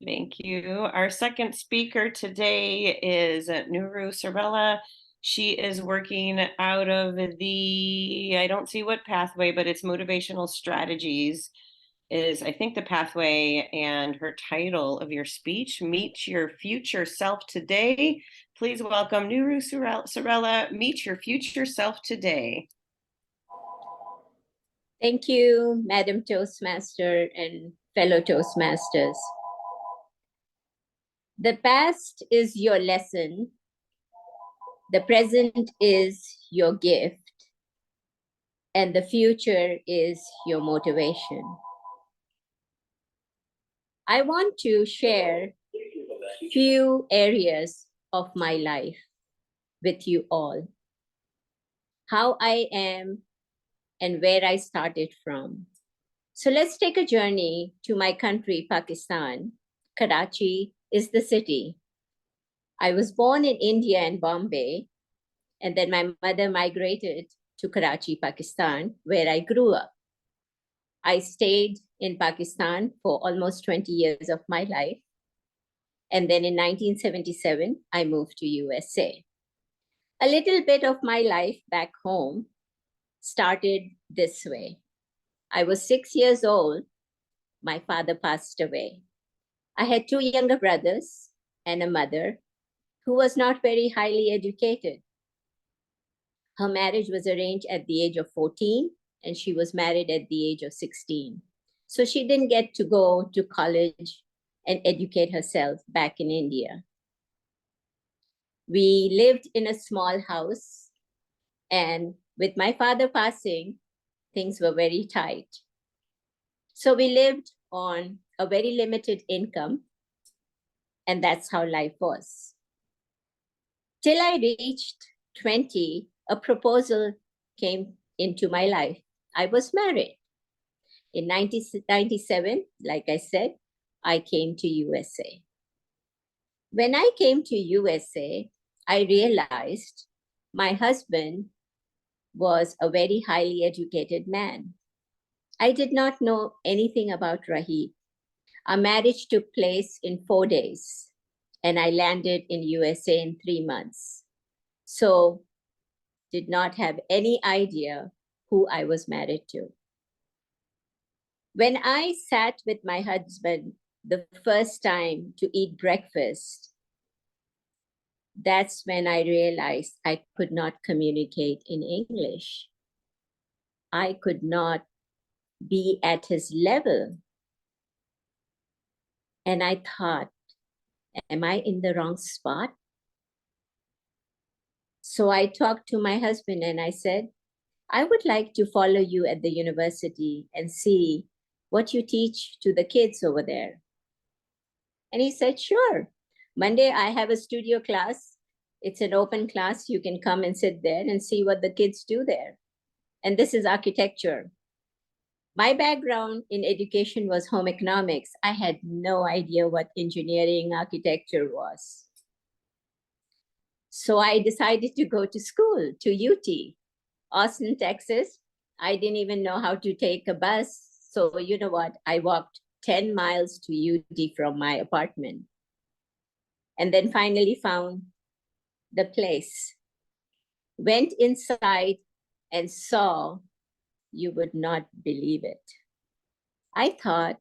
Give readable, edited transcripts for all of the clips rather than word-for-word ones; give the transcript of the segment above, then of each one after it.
Thank you. Our second speaker today is Nuru Sarela. She is working out of I don't see what pathway, but it's Motivational Strategies is, I think, the pathway, and her title of your speech, Meet Your Future Self Today. Please welcome Nuru Sarela, Meet Your Future Self Today. Thank you, Madam Toastmaster and fellow Toastmasters. The past is your lesson. The present is your gift. And the future is your motivation. I want to share a few areas of my life with you all. How I am and where I started from. So let's take a journey to my country, Pakistan. Karachi is the city. I was born in India and Bombay, and then my mother migrated to Karachi, Pakistan, where I grew up. I stayed in Pakistan for almost 20 years of my life. And then in 1977, I moved to USA. A little bit of my life back home started this way. I was 6 years old. My father passed away. I had two younger brothers and a mother who was not very highly educated. Her marriage was arranged at the age of 14, and she was married at the age of 16. So she didn't get to go to college and educate herself back in India. We lived in a small house, and with my father passing, things were very tight. So we lived on a very limited income, and that's how life was. Till I reached 20, a proposal came into my life. I was married. In 1997, like I said, I came to USA. When I came to USA, I realized my husband was a very highly educated man. I did not know anything about Rahib. Our marriage took place in 4 days, and I landed in USA in 3 months. So did not have any idea who I was married to. When I sat with my husband the first time to eat breakfast, that's when I realized I could not communicate in English. I could not be at his level. And I thought, am I in the wrong spot? So I talked to my husband and I said, I would like to follow you at the university and see what you teach to the kids over there. And he said, sure. Monday, I have a studio class. It's an open class. You can come and sit there and see what the kids do there. And this is architecture. My background in education was home economics. I had no idea what engineering architecture was. So I decided to go to school, to UT, Austin, Texas. I didn't even know how to take a bus. So you know what? I walked 10 miles to UT from my apartment. And then finally found the place. Went inside and saw, you would not believe it. I thought,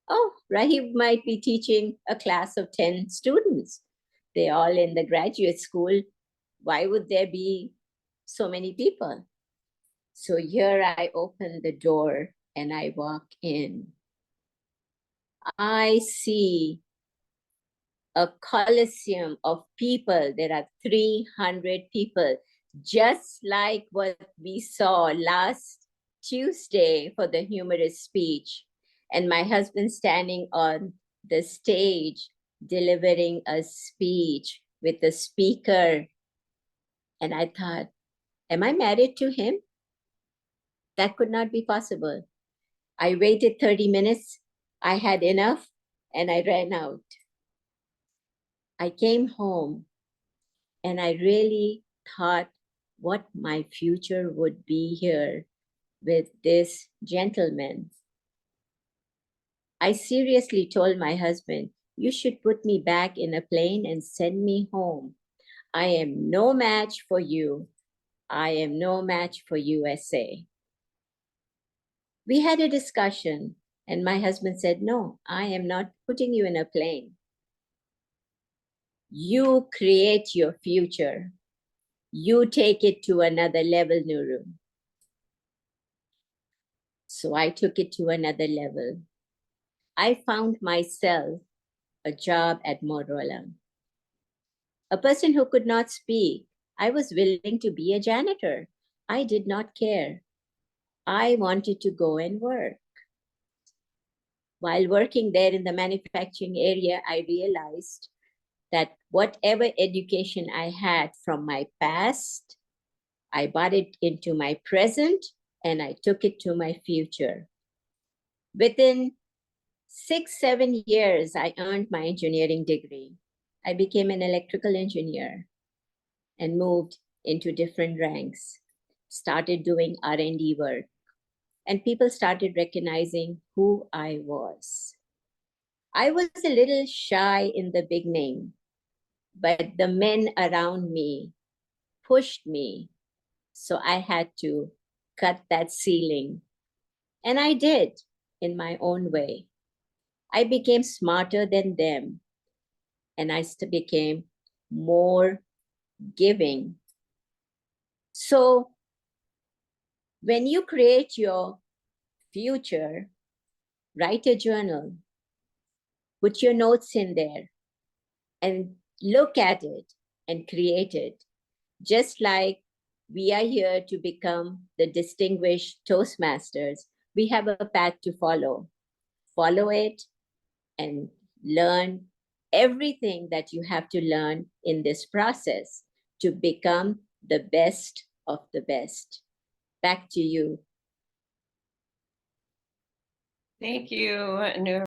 oh, Rahib might be teaching a class of 10 students. They're all in the graduate school. Why would there be so many people? So here I open the door and I walk in. I see a coliseum of people. There are 300 people, just like what we saw last Tuesday for the humorous speech. And my husband standing on the stage delivering a speech with the speaker. And I thought, am I married to him? That could not be possible. I waited 30 minutes. I had enough and I ran out. I came home and I really thought what my future would be here with this gentleman. I seriously told my husband, You should put me back in a plane and send me home. I am no match for you. I am no match for USA. We had a discussion, and my husband said, no, I am not putting you in a plane. You create your future. You take it to another level, Nuru. So I took it to another level. I found myself a job at Motorola. A person who could not speak. I was willing to be a janitor. I did not care. I wanted to go and work. While working there in the manufacturing area, I realized that whatever education I had from my past, I brought it into my present and I took it to my future. Within 6-7 years, I earned my engineering degree. I became an electrical engineer and moved into different ranks, started doing R&D work, and people started recognizing who I was. I was a little shy in the beginning, but the men around me pushed me, so I had to cut that ceiling. And I did in my own way. I became smarter than them, and I became more giving. So when you create your future, write a journal, put your notes in there, and look at it and create it. Just like we are here to become the distinguished Toastmasters, we have a path to follow. Follow it and learn everything that you have to learn in this process to become the best of the best. Back to you. Thank you, Nuru.